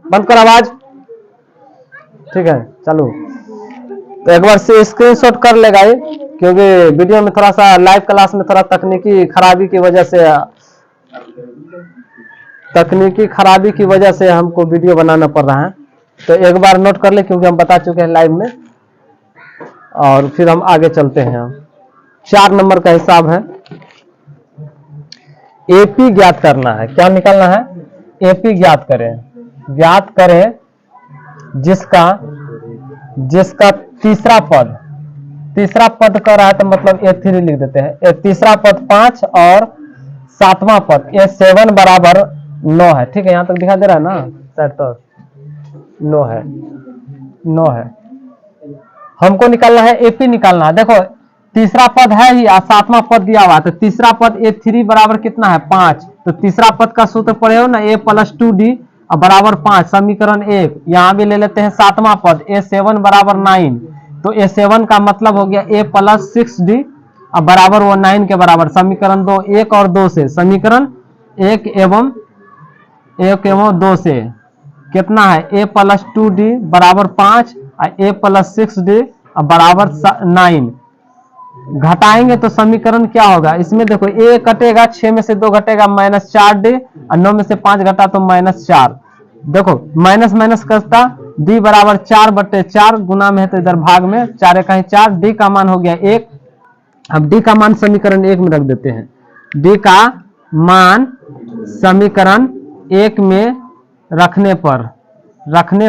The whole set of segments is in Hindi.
बंद कर आवाज। ठीक है चालू। तो एक बार से स्क्रीनशॉट कर लेगा ये, क्योंकि वीडियो में थोड़ा सा लाइव क्लास में थोड़ा तकनीकी खराबी की वजह से हमको वीडियो बनाना पड़ रहा है। तो एक बार नोट कर ले, क्योंकि हम बता चुके हैं लाइव में, और फिर हम आगे चलते हैं। 4 नंबर का हिसाब है, एपी ज्ञात करना है। क्या निकालना है? एपी ज्ञात करें जिसका तीसरा पद कर रहा है, तो मतलब A3 लिख देते हैं। तीसरा पद 5 और 7वां पद A7 बराबर 9 है। ठीक है, यहां तक दिखा दे रहा है ना सर? तो 9 है। हमको निकालना है, एपी निकालना है। देखो तीसरा पद है ही, 7वां पद दिया हुआ है, तो तीसरा पद A3 बराबर कितना है? 5। तो तीसरा पद का सूत्र पढ़े हो ना, A+2D बराबर 5, समीकरण 1। यहां भी ले लेते हैं 7वां पद A7 बराबर 9। तो A7 का मतलब हो गया A+6D बराबर वो 9 के बराबर, समीकरण 2। 1 और 2 से, समीकरण 1 एवं 2 से कितना है? A+2D बराबर 5 और A+6D बराबर 9। घटाएंगे तो समीकरण क्या होगा? इसमें देखो A कटेगा, 6 में से 2 घटेगा -4D, और 9 में से 5 घटा तो -4। देखो माइनस माइनस करता, D बराबर 4/4 गुना में है, तो इधर भाग में 4 का 4, D का मान हो गया 1। अब D का मान समीकरण 1 में रख देते हैं। D का मान समीकरण 1 में रखने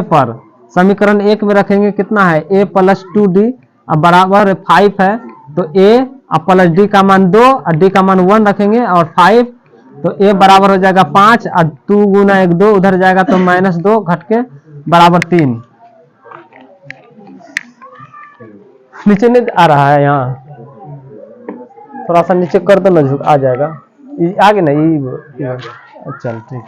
पर समीकरण 1 में रखेंगे, कितना है? A+2D बराबर 5 है, तो A प्लस D का मान 2 और D का मान 1 रखेंगे, और 5, तो A बराबर हो जाएगा 5 और 2 गुना 1 2, उधर जाएगा तो -2 घट के बराबर 3। नीचे नहीं आ रहा है? यहाँ थोड़ा सा नीचे कर दो ना, झुक आ जाएगा। आगे ना ये चल ठीक।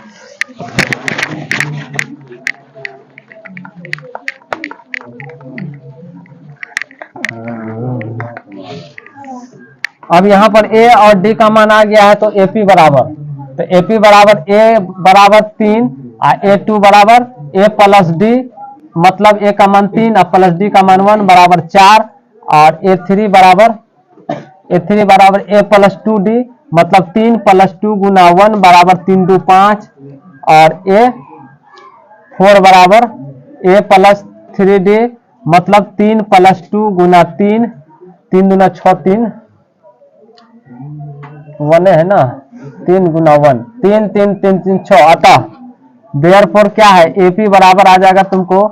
अब यहाँ पर A और D का मान आ गया है, तो AP बराबर, तो AP बराबर A बराबर 3 और A2 बराबर A+D, मतलब A का मान 3 और प्लस D का मान 1 बराबर 4, और A3 बराबर A+2D, मतलब 3 + 2 गुना 1 बराबर 3 2 5, और A4 बराबर A+3D, मतलब 3 + 2 गुना 3, 3 दूना 6, 3 1 है ना, 3 गुना 1, 3 3 3 3 6। अतः देयरफॉर क्या है? AP बराबर आ जाएगा तुमको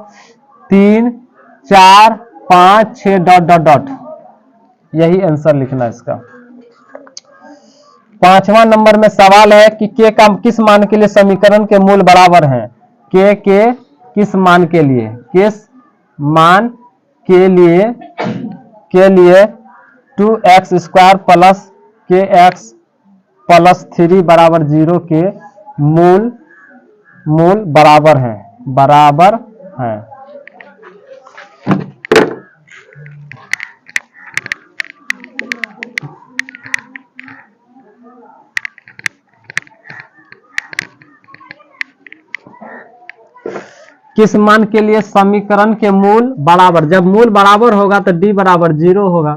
3 4 5 6 डॉट डॉट डॉट। यही आंसर लिखना इसका। 5वां नंबर में सवाल है कि K का किस मान के लिए समीकरण के मूल बराबर हैं? K के किस मान के लिए? किस मान के लिए 2x² प्लस kx प्लस 3 बराबर 0 के मूल बराबर है। किस मान के लिए समीकरण के मूल बराबर? जब मूल बराबर होगा तो D बराबर 0 होगा,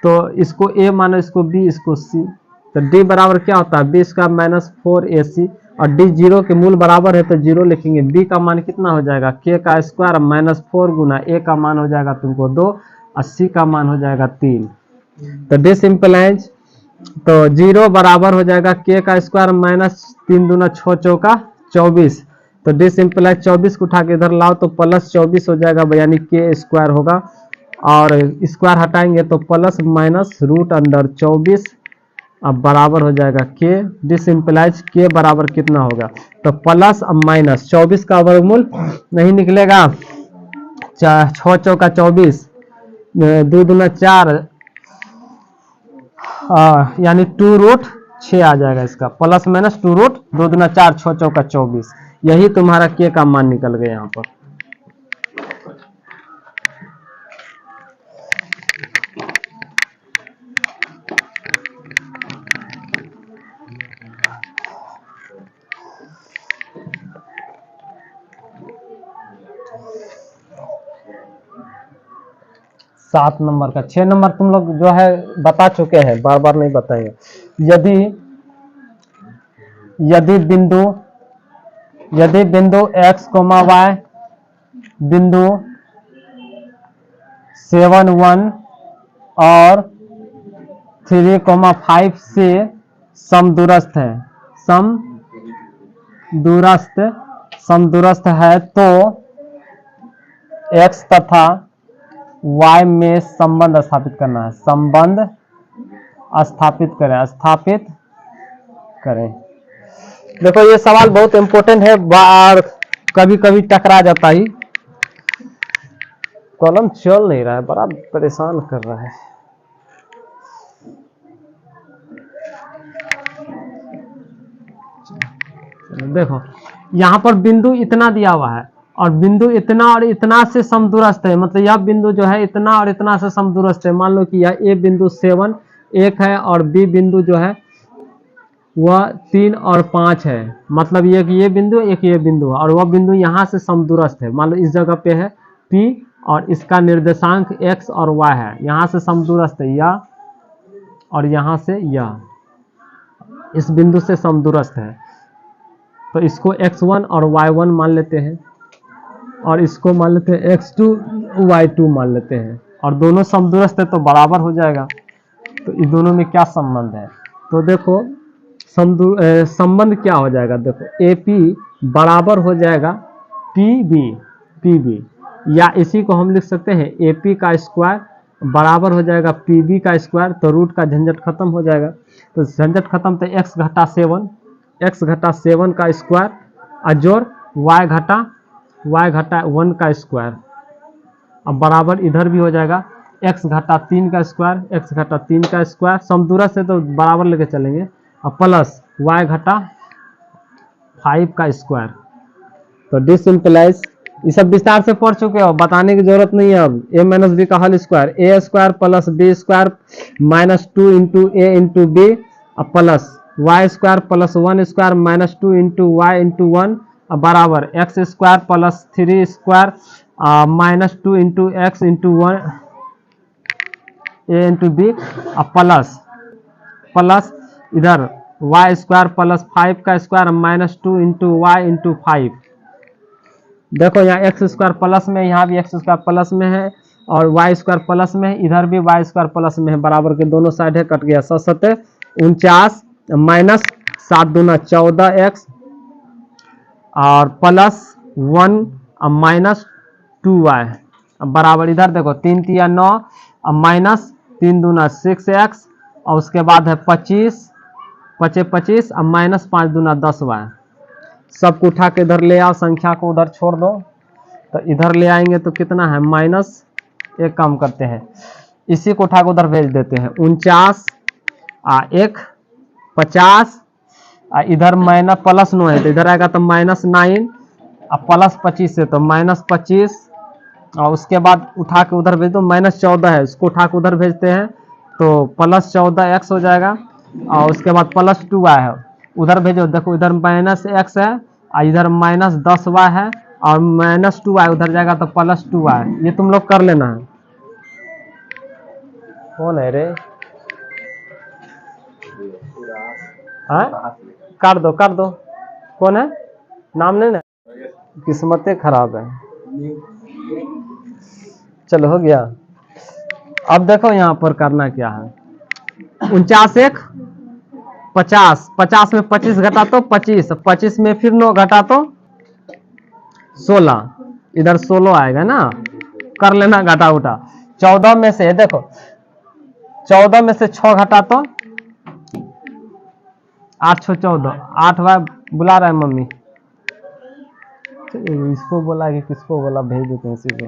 तो इसको A मानो, इसको B, इसको C। तो D बराबर क्या होता है? B² -4AC, और D 0 के मूल बराबर है तो 0 लिखेंगे। B का मान कितना हो जाएगा? K का स्क्वायर -4 गुना A का मान हो जाएगा तुमको 2 और C का मान हो जाएगा 3। तो D सिंपलाइज, तो 0 बराबर हो जाएगा K का स्क्वायर -3 दूना 6 चौका 24। तो D सिंपलाइज 24 को उठा के इधर लाओ तो +24 हो जाएगा, यानी K² होगा, और स्क्वायर हटाएंगे तो प्लस माइनस √24 अब बराबर हो जाएगा K। D सिंपलाइज K बराबर कितना होगा? तो प्लस अब माइनस 24 का वर्गमूल नहीं निकलेगा, 6 चौका 24, 2 दूना 4, यानी 2√6 आ जाएगा इसका, प्लस माइनस 2 दूना 4, 6 चौका 24। यही तुम्हारा K का मान निकल गया यहाँ पर। 7 नंबर का। 6 नंबर तुम लोग जो है बता चुके हैं, बार बार नहीं बताएंगे। यदि यदि बिंदु x, y बिंदु 7, 1 और 3, 5 से समदूरस्थ है, समदूरस्थ है, तो x तथा y में संबंध स्थापित करना है। संबंध स्थापित करें। देखो ये सवाल बहुत इंपॉर्टेंट है और कभी कभी टकरा जाता ही। कॉलम चल नहीं रहा है, बड़ा परेशान कर रहा है। देखो यहाँ पर बिंदु इतना दिया हुआ है और बिंदु इतना और इतना से समदूरस्थ है, मतलब यह बिंदु जो है इतना और इतना से समदूरस्थ है। मान लो कि यह ए बिंदु 7 1 है और बी बिंदु जो है वह 3 और 5 है, मतलब एक ये बिंदु एक ये बिंदु और वह बिंदु यहाँ से समदूरस्थ है। मान लो इस जगह पे है P और इसका निर्देशांक x और y है, यहाँ से समदूरस्थ है यह और यहाँ से यह, इस बिंदु से समदूरस्थ है। तो इसको x1 और y1 मान लेते हैं और इसको मान लेते हैं x2 y2 मान लेते हैं और दोनों समदूरस्थ है तो बराबर हो जाएगा। तो इन दोनों में क्या संबंध है? तो देखो संबंध क्या हो जाएगा, देखो AP बराबर हो जाएगा PB, या इसी को हम लिख सकते हैं AP का स्क्वायर बराबर हो जाएगा PB का स्क्वायर। तो रूट का झंझट खत्म हो जाएगा। तो झंझट खत्म, तो x घटा 7 का स्क्वायर अजोड़ y घटा 1 का स्क्वायर। अब बराबर इधर भी हो जाएगा x घटा 3 का स्क्वायर, समदूरस्थ से तो बराबर लेके चलेंगे, और प्लस y घटा 5 का स्क्वायर। तो दिस इम्प्लाइज, ये सब विस्तार से पढ़ चुके हो, बताने की जरूरत नहीं है। अब a माइनस बी का whole square, a square plus b square minus 2 into a into b plus y square plus 1 square minus 2 into y into 1 बराबर x square plus 3 square minus 2 into x into 1 a into b plus इधर y स्क्वायर प्लस 5 का square minus 2 into y into 5। देखो यहाँ एक्स स्क्वायर प्लस में, यहाँ भी एक्स स्क्वायर प्लस में है और वाई स्क्वायर प्लस में है, इधर भी वाई स्क्वायर प्लस में है, बराबर के दोनों साइड है, कट गया। 7 49 माइनस 7 दूना 14x और प्लस 1 माइनस 2y बराबर इधर देखो 3 3 9 माइनस 3 दूना 6x और उसके बाद है 25 25 और माइनस 5 दूना 10y। सबको उठा के इधर ले आओ, संख्या को उधर छोड़ दो, तो इधर ले आएंगे तो कितना है माइनस, एक काम करते हैं इसी को उठा के उधर भेज देते हैं 49 1 50 इधर माइनस प्लस 9 है तो इधर आएगा तो माइनस 9 और प्लस 25 है तो माइनस 25 और उसके बाद उठा के उधर भेज दो, माइनस 14 है उसको उठा के उधर भेजते हैं तो प्लस 14x हो जाएगा और उसके बाद प्लस 2y है उधर भेजो। देखो इधर माइनस x है और इधर माइनस 10y है और माइनस 2y उधर जाएगा तो प्लस 2y। ये तुम लोग कर लेना है। कौन है रे? कर दो कौन है? नाम नहीं ना, किस्मतें खराब है। चलो हो गया। अब देखो यहाँ पर करना क्या है, 49 1 50 50 में 25 घटा तो 25 25 में फिर 9 घटा तो 16, इधर 16 आएगा ना, कर लेना घटा उठा। 14 में से देखो 14 में से 6 घटा तो 8 6 14 8 बार बुला रहा है मम्मी, इसको बोला कि किसको बोला, भेज देते हैं इसी को।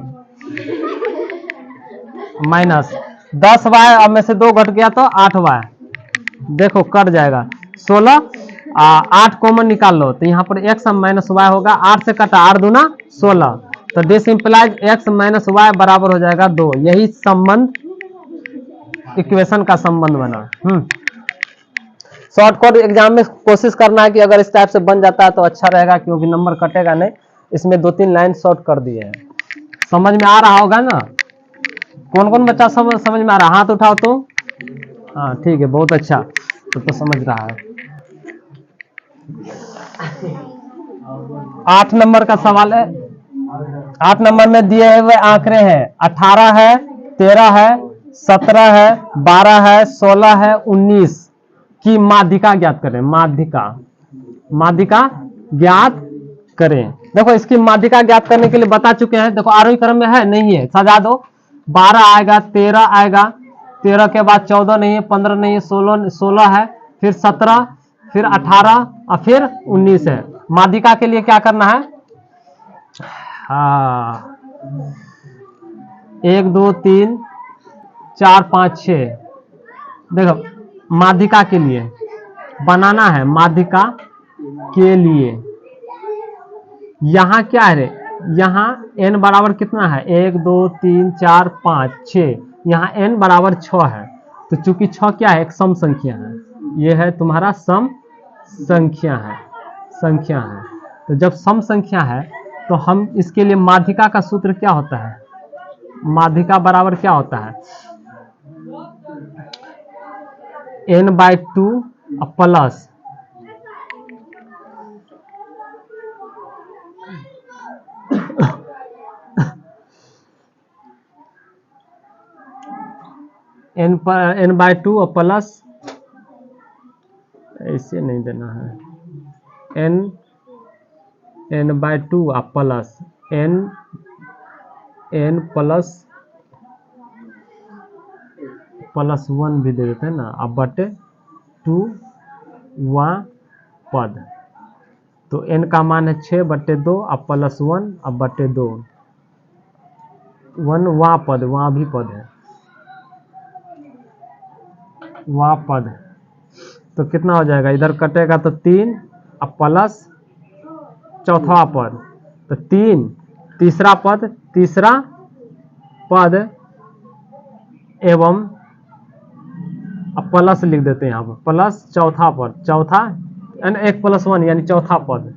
माइनस 10y अब में से 2 घट गया तो 8y, देखो कट जाएगा 16 8 कॉमन निकाल लो तो यहाँ पर x माइनस वाई होगा, 8 से कटा 8 दूना 16, तो this implies x minus y बराबर हो जाएगा 2। यही संबंध इक्वेशन का संबंध बना। शॉर्टकट एग्जाम में कोशिश करना है कि अगर इस टाइप से बन जाता है तो अच्छा रहेगा, क्योंकि नंबर कटेगा नहीं। इसमें 2-3 लाइन शॉर्ट कर दिए हैं, समझ में आ रहा होगा ना। कौन कौन बच्चा समझ में आ रहा है? हाथ उठाओ तो। हाँ ठीक है, बहुत अच्छा, तो समझ रहा है। 8 नंबर का सवाल है। 8 नंबर में दिए हुए आंकड़े हैं 18 है, 13 है, 17 है, 12 है, 16 है, 19 की माध्यिका ज्ञात करें। माध्यिका ज्ञात करें। देखो इसकी माध्यिका ज्ञात करने के लिए बता चुके हैं। देखो आरोही क्रम में है, नहीं है, सजा दो। 12 आएगा, 13 आएगा, 13 के बाद 14 नहीं है, 15 नहीं है, 16 है, फिर 17, फिर 18 और फिर 19 है। माध्यिका के लिए क्या करना है? हाँ, 1 2 3 4 5 6। देखो माध्यिका के लिए बनाना है। माध्यिका के लिए यहाँ क्या है रे? यहाँ n बराबर कितना है? 1 2 3 4 5 6। यहाँ n बराबर 6 है। तो चूंकि 6 क्या है? एक सम संख्या है। ये है तुम्हारा सम संख्या है। तो जब सम संख्या है तो हम इसके लिए माध्यिका का सूत्र क्या होता है? माध्यिका बराबर क्या होता है? n/2 प्लस n/2 प्लस, ऐसे नहीं देना है, n/2 प्लस n प्लस 1 भी दे देते हैं ना, अब बटे 2 पद। तो n का मान है 6/2 अब प्लस 1 अब बटे 2, 1 वहाँ पद, वहाँ भी पद है, वहाँ पद। तो कितना हो जाएगा? इधर कटेगा तो 3 अब प्लस चौथा पद, तो 3 तीसरा पद एवं अब प्लस लिख देते हैं यहाँ पर, प्लस चौथा पद, चौथा 1 + 1 यानी चौथा पद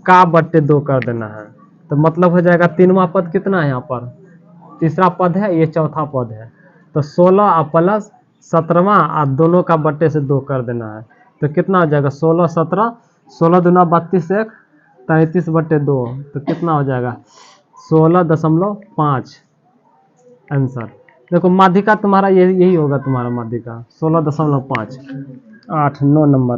का बट्टे 2 कर देना है। तो मतलब हो जाएगा 3वां पद कितना है? यहाँ पर तीसरा पद है, ये चौथा पद है। तो 16 प्लस 17वां आप दोनों का बट्टे से 2 कर देना है। तो कितना हो जाएगा? 16 17, 16 दूना 32, 1 33/2। तो कितना हो जाएगा? 16.5 आंसर। देखो माध्यिका तुम्हारा यही होगा, तुम्हारा माध्यिका 16.5। 8 9 नंबर।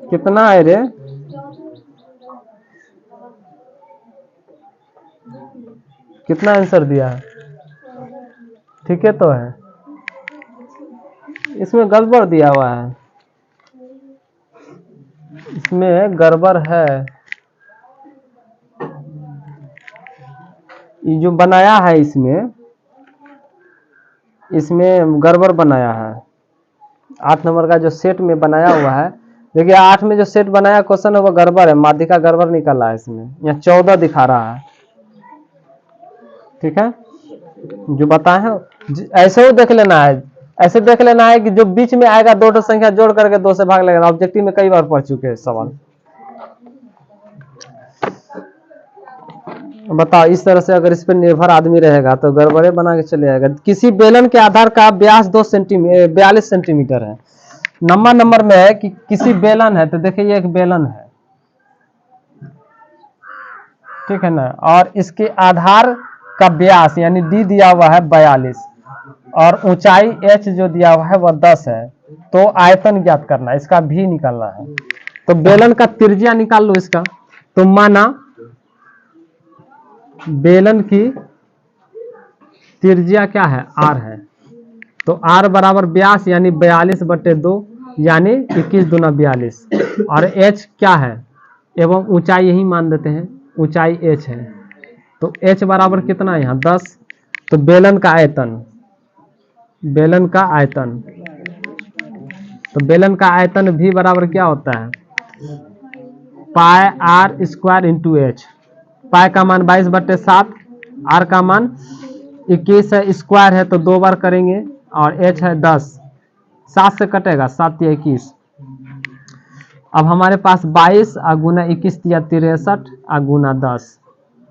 कितना है रे? कितना आंसर दिया है? ठीक है तो है, इसमें गड़बड़ दिया हुआ है, इसमें गड़बड़ है। ये जो बनाया है इसमें गड़बड़ बनाया है। 8 नंबर का जो सेट में बनाया हुआ है, देखिए 8 में जो सेट बनाया क्वेश्चन है वो गड़बड़ है, माध्यिका गड़बड़ निकला है इसमें। यहाँ 14 दिखा रहा है, ठीक है, जो बताए हैं ऐसे ही देख लेना है। ऐसे देख लेना है कि जो बीच में आएगा 2 संख्या जोड़ करके 2 से भाग लगेगा। ऑब्जेक्टिव में कई बार पढ़ चुके हैं सवाल। बताओ, इस तरह से अगर इस पर निर्भर आदमी रहेगा तो गड़बड़े बना के चले जाएगा। किसी बेलन के आधार का व्यास 42 सेंटीमीटर है। नंबर में है कि किसी बेलन है, तो देखिए ये एक बेलन है, ठीक है ना, और इसके आधार का व्यास यानी d दिया हुआ है 42 और ऊंचाई h जो दिया हुआ है वह 10 है। तो आयतन ज्ञात करना है, इसका भी निकालना है। तो बेलन का त्रिज्या निकाल लो इसका। तो माना बेलन की त्रिज्या क्या है? r है। तो r बराबर व्यास यानी 42/2 यानी 21 दूना 42 और h क्या है? एवं ऊंचाई यही मान देते हैं, ऊंचाई h है। तो h बराबर कितना है यहाँ? 10। तो बेलन का आयतन, तो बेलन का आयतन भी बराबर क्या होता है? पाई r² × h। पाई का मान 22/7 r का मान 21 है, स्क्वायर है तो 2 बार करेंगे, और h है 10, 7 से कटेगा, 7 या 21। अब हमारे पास 22 गुना 21 या 63 गुना 10।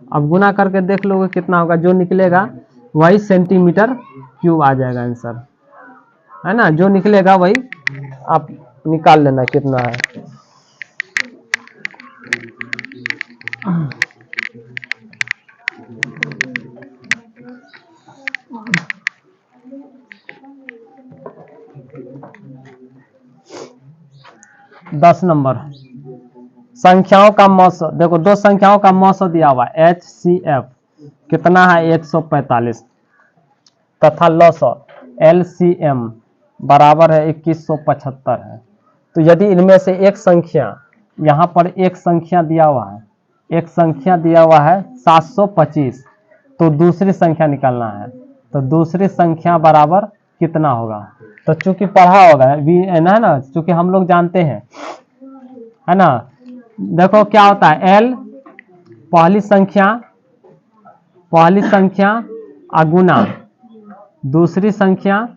अब गुना करके देख लोगे कितना होगा, जो निकलेगा वही सेंटीमीटर क्यूब आ जाएगा आंसर, है ना। जो निकलेगा वही आप निकाल लेना कितना है। दस नंबर, संख्याओं का मौसो। देखो दो संख्याओं का मौसो दिया हुआ HCF कितना है 145 तथा लसो LCM बराबर है 2175 है। तो यदि इनमें से एक संख्या, यहाँ पर एक संख्या दिया हुआ है, एक संख्या दिया हुआ है 725, तो दूसरी संख्या निकालना है। तो दूसरी संख्या बराबर कितना होगा, तो चूंकि पढ़ा होगा है ना, चूंकि हम लोग जानते हैं, है ना। देखो क्या होता है, L पहली संख्या अगुना दूसरी संख्या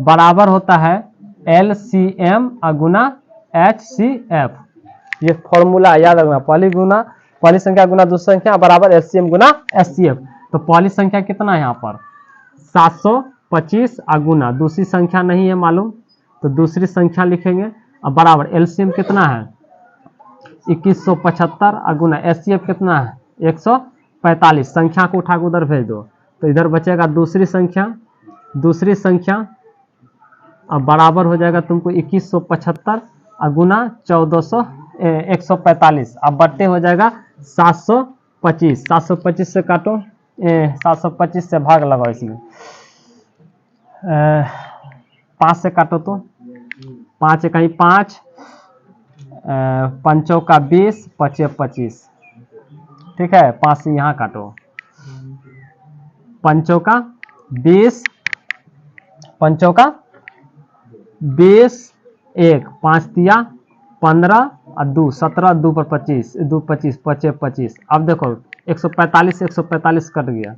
बराबर होता है LCM अगुना HCF। ये फॉर्मूला याद रखना, पहली संख्या गुना दूसरी संख्या बराबर LCM गुना HCF। तो पहली संख्या कितना है यहाँ पर 725 अगुना, दूसरी संख्या नहीं है मालूम, तो दूसरी संख्या लिखेंगे। अब बराबर LCM कितना है 2175 अगुना HCF कितना है 145। संख्या को उठा के उधर भेज दो, तो इधर बचेगा दूसरी संख्या। अब बराबर हो जाएगा तुमको 2175 अगुना 145। अब बट्टे हो जाएगा 725। 725 से काटो, 725 से भाग लगाओ, इसमें 5 से काटो तो 5 कहीं 5, 5 का 20, 5 25, ठीक है। 5 से यहाँ काटो, 5 का 20, 5 का 20, 1 5 दिया 15 और 2 17, 2 पर 25, 2 25, 25 25। अब देखो 145 से 145 कट गया,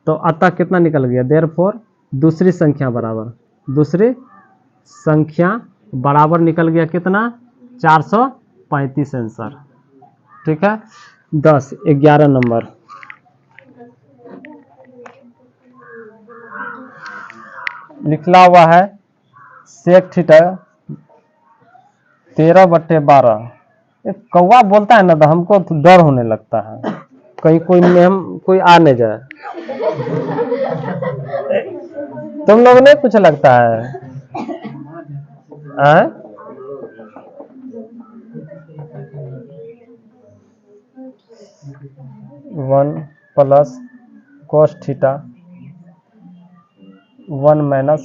तो अतः कितना निकल गया, देयरफॉर दूसरी संख्या बराबर निकल गया कितना 435 आंसर, ठीक है। 11 नंबर, लिखला हुआ है सेक थीटा 13/12। कौवा बोलता है ना तो हमको तो डर होने लगता है, कहीं कोई आ नहीं जाए। तुम लोग नहीं कुछ लगता है 1 plus cos theta 1 minus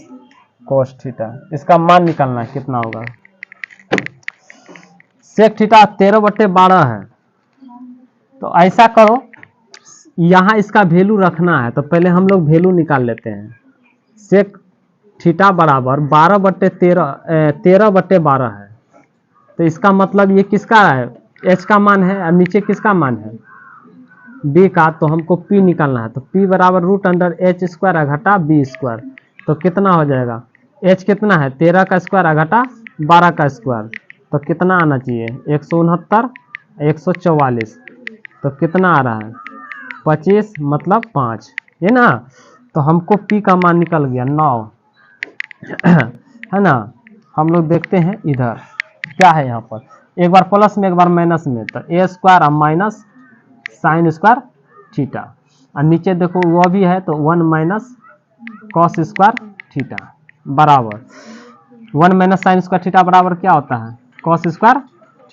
cos theta, इसका मान निकालना है कितना होगा। सेक थीटा 13/12 है, तो ऐसा करो यहाँ इसका वैल्यू रखना है, तो पहले हम लोग वैल्यू निकाल लेते हैं। सेक थीटा बराबर 13/12 है, तो इसका मतलब ये किसका है, h का मान है, और नीचे किसका मान है b का, तो हमको p निकालना है। तो p बराबर √h² घटा b², तो कितना हो जाएगा, h कितना है 13 का स्क्वायर घटा 12 का स्क्वायर, तो कितना आना चाहिए 169, 144, तो कितना आ रहा है 25 मतलब 5, है ना। तो हमको p का मान निकल गया 9, है ना। हम लोग देखते हैं इधर क्या है, यहाँ पर एक बार प्लस में एक बार माइनस में, तो a² और माइनस साइन स्क्वायर थीटा, और नीचे देखो वो भी है, तो 1 माइनस कॉस स्क्वायर थीटा बराबर 1 माइनस साइन स्क्वायर थीटा बराबर क्या होता है कॉस स्क्वायर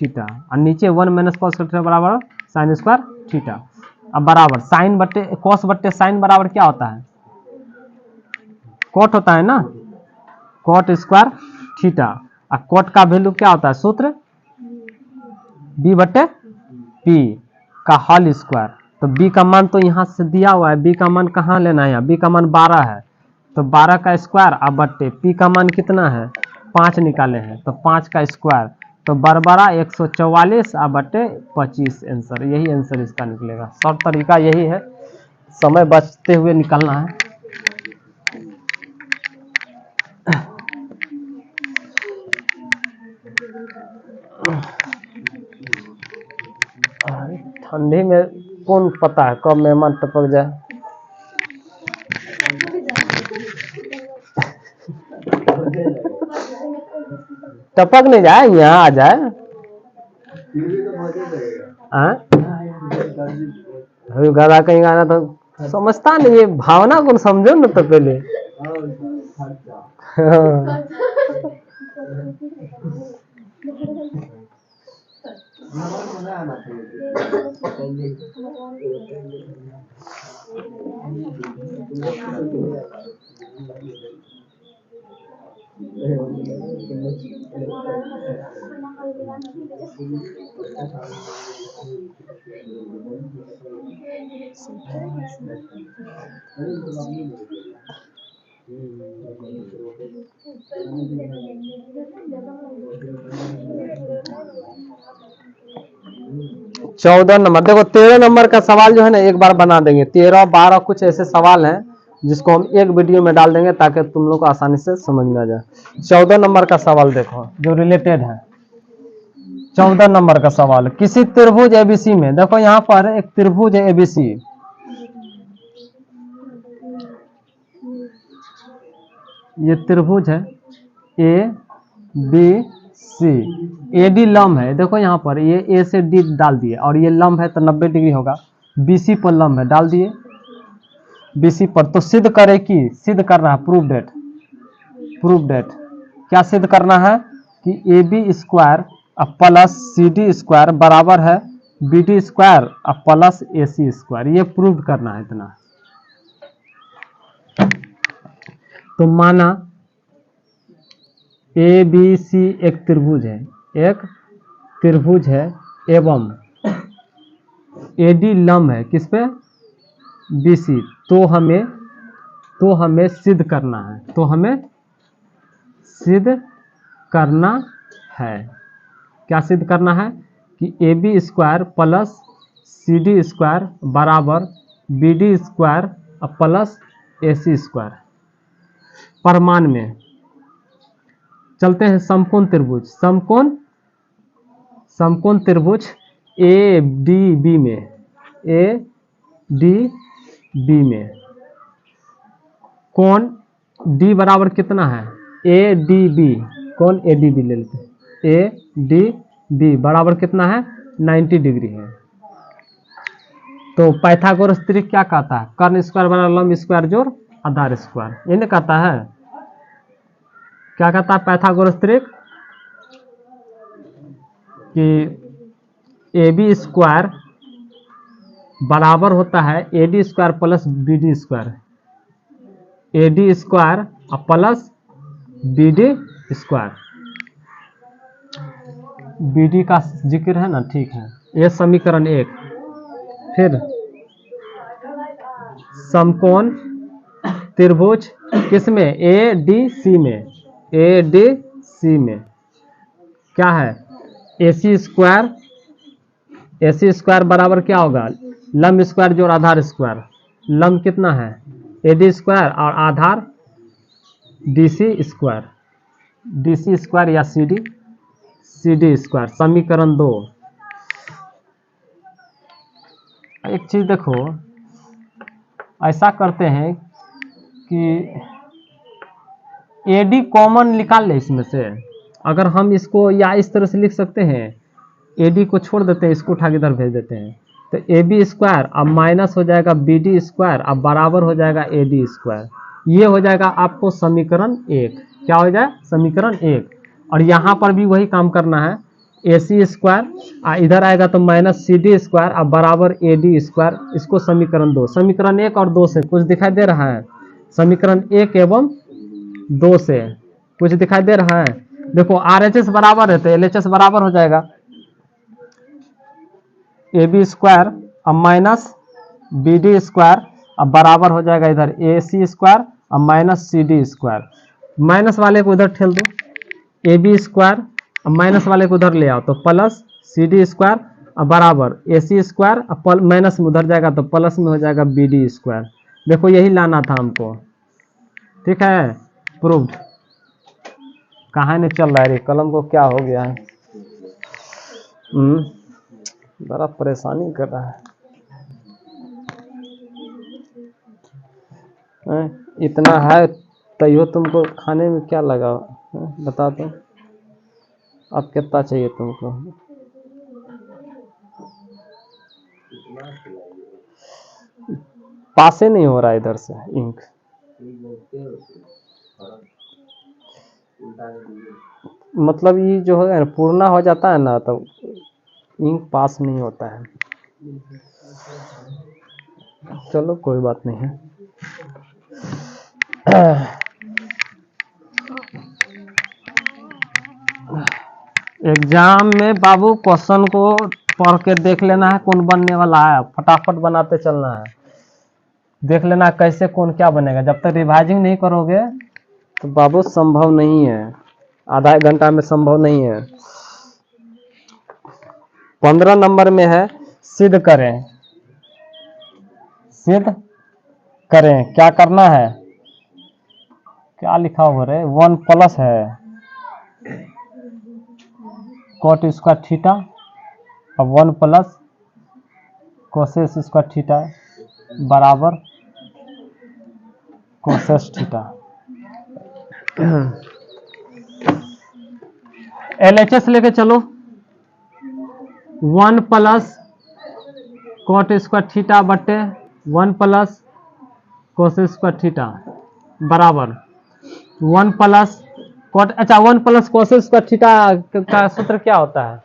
थीटा, और नीचे 1 माइनस कॉस स्क्वायर थीटा बराबर साइन स्क्वायर थीटा। अब बराबर साइन बट्टे कॉस बट्टे साइन बराबर क्या होता है कॉट होता है ना, कॉट स्क्वायर थीटा, और कॉट का वैल्यू क्या होता है सूत्र b/p का होल स्क्वायर। तो b का मान तो यहाँ से दिया हुआ है, b का मान कहाँ लेना है, b का मान 12 है, तो 12 का स्क्वायर अब बट्टे p का मान कितना है 5 निकाले हैं, तो 5 का स्क्वायर, तो 12 144 अब बट्टे 25 आंसर, यही आंसर इसका निकलेगा। शॉर्ट तरीका यही है, समय बचते हुए निकलना है। ठंडी में कौन पता है कब मेहमान टपक जाए। टपक नहीं जाए, यहाँ आ जाए। अभी गधा कहीं गाना तो समझता नहीं, ये भावना को समझो ना तो पहले। चौदह नंबर देखो, 13 नंबर का सवाल जो है ना एक बार बना देंगे। 13 12 कुछ ऐसे सवाल हैं जिसको हम एक वीडियो में डाल देंगे ताकि तुम लोग को आसानी से समझ में आ जाए। 14 नंबर का सवाल देखो जो रिलेटेड है। 14 नंबर का सवाल, किसी त्रिभुज एबीसी में, देखो यहाँ पर एक त्रिभुज है एबीसी, ये त्रिभुज है ए बी सी, एडी लंब है। देखो यहाँ पर ये ए से डी डाल दिए और ये लंब है तो 90 डिग्री होगा। बीसी पर लंब है, डाल दिए बीसी पर। तो सिद्ध करे कि, सिद्ध करना है, प्रूव डेट, प्रूव डेट। क्या सिद्ध करना है कि a b square plus c d square बराबर है b d square plus a c square, ये प्रूव करना है इतना। तो माना ए बी सी एक त्रिभुज है, एक त्रिभुज है एवं एडी लंब है किस पे, बीसी। तो हमें सिद्ध करना है, तो हमें सिद्ध करना है। क्या सिद्ध करना है कि a b square plus c d square बराबर b d square plus a c square. परमाण में चलते हैं समकोण त्रिभुज, समकोण त्रिभुज ए डी बी में, ए डी बी में कोण डी बराबर कितना है, ए डी बी, कोण ए डी बी ले लेते हैं, ए डी बी बराबर कितना है 90 डिग्री है। तो पाइथागोरस त्रिक क्या कहता है, कर्ण स्क्वायर बराबर लंब स्क्वायर जोड़ आधार स्क्वायर, ये नहीं कहता है। क्या कहता है पाइथागोरस त्रिक कि ए बी स्क्वायर बराबर होता है a D square plus b d square, a D square plus b d square. B d का जिक्र है ना, ठीक है, ये समीकरण 1। फिर समकोण त्रिभुज किसमें, ए डी सी में, ए डी सी में क्या है ए सी स्क्वायर, ए सी स्क्वायर बराबर क्या होगा लंब स्क्वायर जोड़ आधार स्क्वायर। लंब कितना है ए डी स्क्वायर और आधार D C square, D C square या सी डी स्क्वायर। समीकरण 2। एक चीज देखो, ऐसा करते हैं कि एडी कॉमन निकाल ले इसमें से। अगर हम इसको या इस तरह से लिख सकते हैं, एडी को छोड़ देते हैं, इसको उठा के इधर भेज देते हैं, तो ए बी स्क्वायर अब माइनस हो जाएगा बी डी स्क्वायर अब बराबर हो जाएगा ए डी स्क्वायर। ये हो जाएगा आपको समीकरण 1। क्या हो जाए समीकरण 1। और यहाँ पर भी वही काम करना है, ए सी स्क्वायर इधर आएगा तो माइनस सी डी स्क्वायर अब बराबर ए डी स्क्वायर, इसको समीकरण 2। समीकरण 1 और 2 से कुछ दिखाई दे रहा है, समीकरण 1 एवं 2 से कुछ दिखाई दे रहा है। देखो आर एच एस बराबर है तो एल एच एस बराबर हो जाएगा ए बी स्क्वायर अब माइनस बी डी स्क्वायर अब बराबर हो जाएगा इधर ए सी स्क्वायर अब minus c d square. Minus वाले को उधर ठेल दो, ए बी स्क्वायर अब माइनस वाले को उधर ले आओ तो प्लस सी डी स्क्वायर अब बराबर AC स्क्वायर, अब माइनस में उधर जाएगा तो प्लस में हो जाएगा BD स्क्वायर। देखो यही लाना था हमको, ठीक है, प्रूव्ड। कहाँ नहीं चल रहा है रे, कलम को क्या हो गया है? बड़ा परेशानी कर रहा है। इतना है तैयो तुमको खाने में क्या लगा, बता दो। अब कितना चाहिए तुमको? पासे नहीं हो रहा इधर से इंक। मतलब ये जो है पूर्णा हो जाता है ना, तो इंक पास नहीं होता है। चलो कोई बात नहीं है। एग्जाम में बाबू क्वेश्चन को पढ़ के देख लेना है कौन बनने वाला है, फटाफट बनाते चलना है। देख लेना कैसे कौन क्या बनेगा। जब तक रिवाइजिंग नहीं करोगे तो बाबू संभव नहीं है, आधा एक घंटा में संभव नहीं है। 15 नंबर में है सिद्ध करें। सिद्ध करें, क्या करना है? क्या लिखा हुआ है? 1 प्लस है कॉट स्क्वायर थीटा, अब 1 प्लस कोसेस स्क्वायर थीटा बराबर कोसेस थीटा। LHS लेके चलो। 1 प्लस कॉट स्क्वायर थीटा बटे 1 प्लस कोसेस स्क्वायर थीटा बराबर 1 प्लस कॉट, अच्छा 1 प्लस कोसेस स्क्वायर थीटा का सूत्र क्या होता है?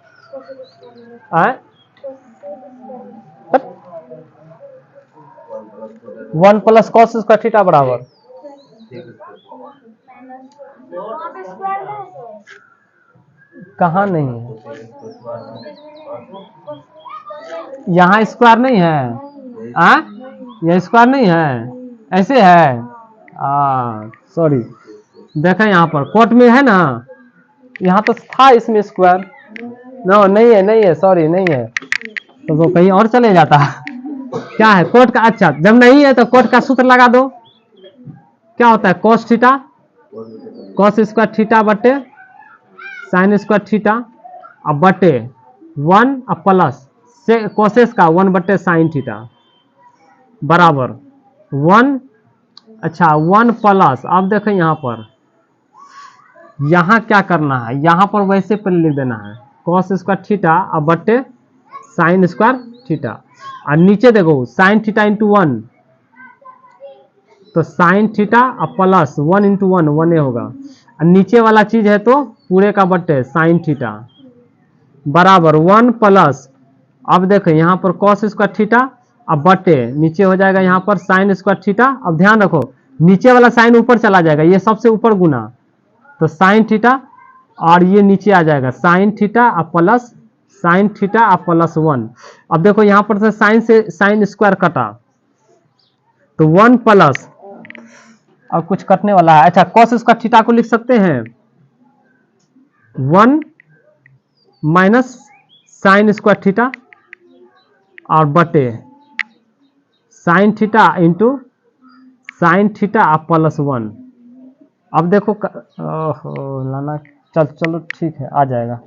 1 प्लस कॉस स्क्वायर थीटा बराबर कहाँ नहीं है? यहाँ स्क्वायर नहीं है, ये स्क्वायर नहीं है, ऐसे है। सॉरी, देखें यहाँ पर कोट में है ना, यहाँ तो था इसमें स्क्वायर। नो नहीं है, नहीं है, सॉरी नहीं है, तो वो कहीं और चले जाता। क्या है कोट का? अच्छा जब नहीं है तो कोट का सूत्र लगा दो। क्या होता है? Cos theta, cos square theta बटे साइन स्क्वायर थीटा, अब बटे 1 अब प्लस से कोसेस का 1 बटे साइन थीटा बराबर 1। अच्छा 1 प्लस, अब देखें यहाँ पर, यहाँ क्या करना है? यहाँ पर वैसे पर लिख देना है कॉस स्क्वायर थीटा अब बटे साइन स्क्वायर थीटा, और नीचे देखो साइन थीटा इंटू 1, तो साइन थीटा अब प्लस 1 इंटू 1 1 होगा, और नीचे वाला चीज है तो पूरे का बटे साइन थीटा बराबर 1 प्लस, अब देखो यहाँ पर कॉस स्क्वायर थीटा अब बटे नीचे हो जाएगा यहाँ पर साइन स्क्वायर थीटा। अब ध्यान रखो नीचे वाला साइन ऊपर चला जाएगा, ये सबसे ऊपर गुना, तो साइन थीटा, और ये नीचे आ जाएगा साइन थीटा अब प्लस साइन थीटा अब प्लस 1। अब देखो यहाँ पर से साइन स्क्वायर कटा, तो 1 प्लस, और कुछ कटने वाला है। अच्छा कॉस स्क्वायर थीटा को लिख सकते हैं 1 माइनस साइन स्क्वायर थीटा और बटे sine theta into sine theta अब प्लस 1। अब देखो लाना, चलो ठीक है, आ जाएगा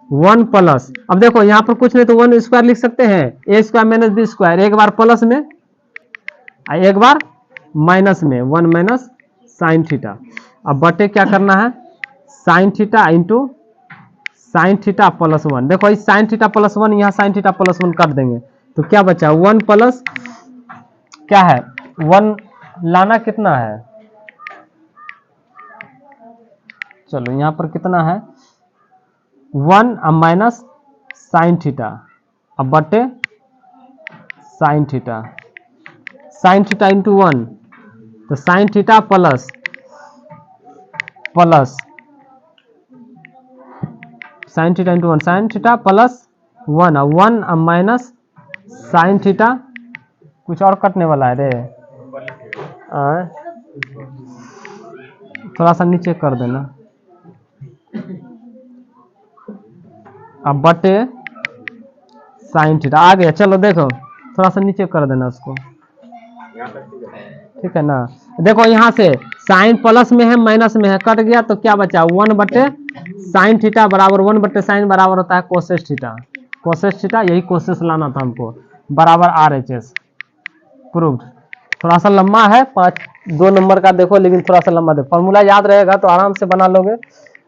1 प्लस, अब देखो यहाँ पर कुछ नहीं तो 1 स्क्वायर लिख सकते हैं, ए स्क्वायर माइनस बी स्क्वायर, एक बार प्लस में एक बार माइनस में, 1 माइनस साइन थीटा। अब बटे क्या करना है? Sine theta into sine theta plus 1। देखो इस साइन थीटा प्लस 1 यहाँ साइन थीटा प्लस 1 काट देंगे तो क्या बचा? 1 प्लस क्या है? 1 लाना कितना है? चलो यहाँ पर कितना है? 1 अब माइनस साइन थीटा अब बटे sine theta, sine theta into 1, तो sine theta plus sine theta into 1, sine theta plus 1 और 1 अब माइनस साइन थीटा, कुछ और कटने वाला है रे, थोड़ा सा नीचे कर देना, अब बटे साइन थीटा आ गया। चलो देखो थोड़ा सा नीचे कर देना उसको, ठीक है ना। देखो यहाँ से साइन प्लस में है माइनस में है, कट गया तो क्या बचा 1 बटे साइन थीटा बराबर 1 बटे साइन बराबर होता है कोसेस थीटा। कोसेस थीटा यही कोसेस लाना था हमको, बराबर RHS। प्रूव्ड। थोड़ा सा लंबा है 2 नंबर का देखो, लेकिन थोड़ा सा लंबा देखो, फॉर्मूला याद रहेगा तो आराम से बना लोगे।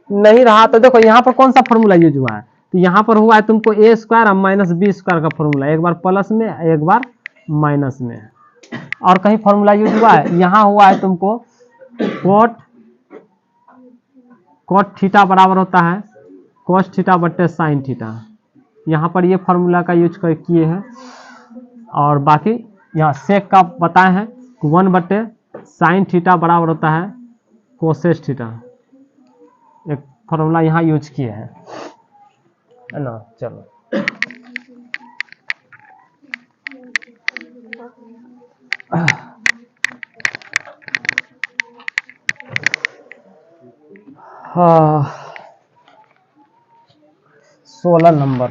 नहीं रहा तो देखो यहाँ पर कौन सा फॉर्मूला यूज हुआ है, तो यहाँ पर हुआ है तुमको a स्क्वायर और माइनस बी स्क्वायर का फॉर्मूला, एक बार प्लस में एक बार माइनस में। और कहीं फॉर्मूला यूज हुआ है, यहाँ हुआ है तुमको कोट थीटा बराबर होता है कोस थीटा बटे साइन थीटा, यहाँ पर ये फॉर्मूला का यूज कर किए हैं। और बाकी यहाँ सेक का बताए हैं 1 बटे साइन थीटा बराबर होता है कोसेस थीटा, एक फॉर्मूला यहाँ यूज किए हैं, है ना। चलो हाँ 16 नंबर,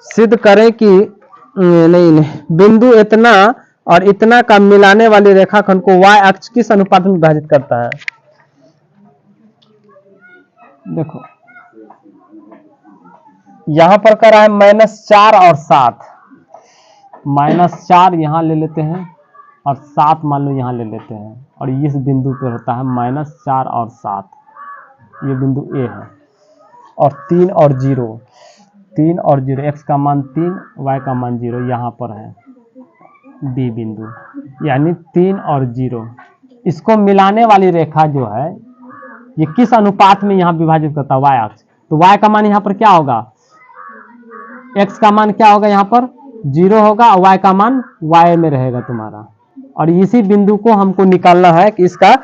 सिद्ध करें कि नहीं बिंदु इतना और इतना का मिलाने वाली रेखाखंड को y अक्ष किस अनुपात में विभाजित करता है। देखो यहां पर करा है -4 और 7, -4 यहां ले लेते हैं और 7 मान लो यहां ले लेते हैं, और इस बिंदु पे होता है -4 और 7, ये बिंदु A है। और 3 और 0, 3 और 0, x का मान 3 y का मान 0 यहाँ पर है B बिंदु, यानी 3 और 0। इसको मिलाने वाली रेखा जो है ये किस अनुपात में यहाँ विभाजित करता है, y अक्ष। तो y का मान यहाँ पर क्या होगा, x का मान क्या होगा, यहाँ पर 0 होगा और y का मान y में रहेगा तुम्हारा। और इसी बिंदु को हमको निकालना है कि इसका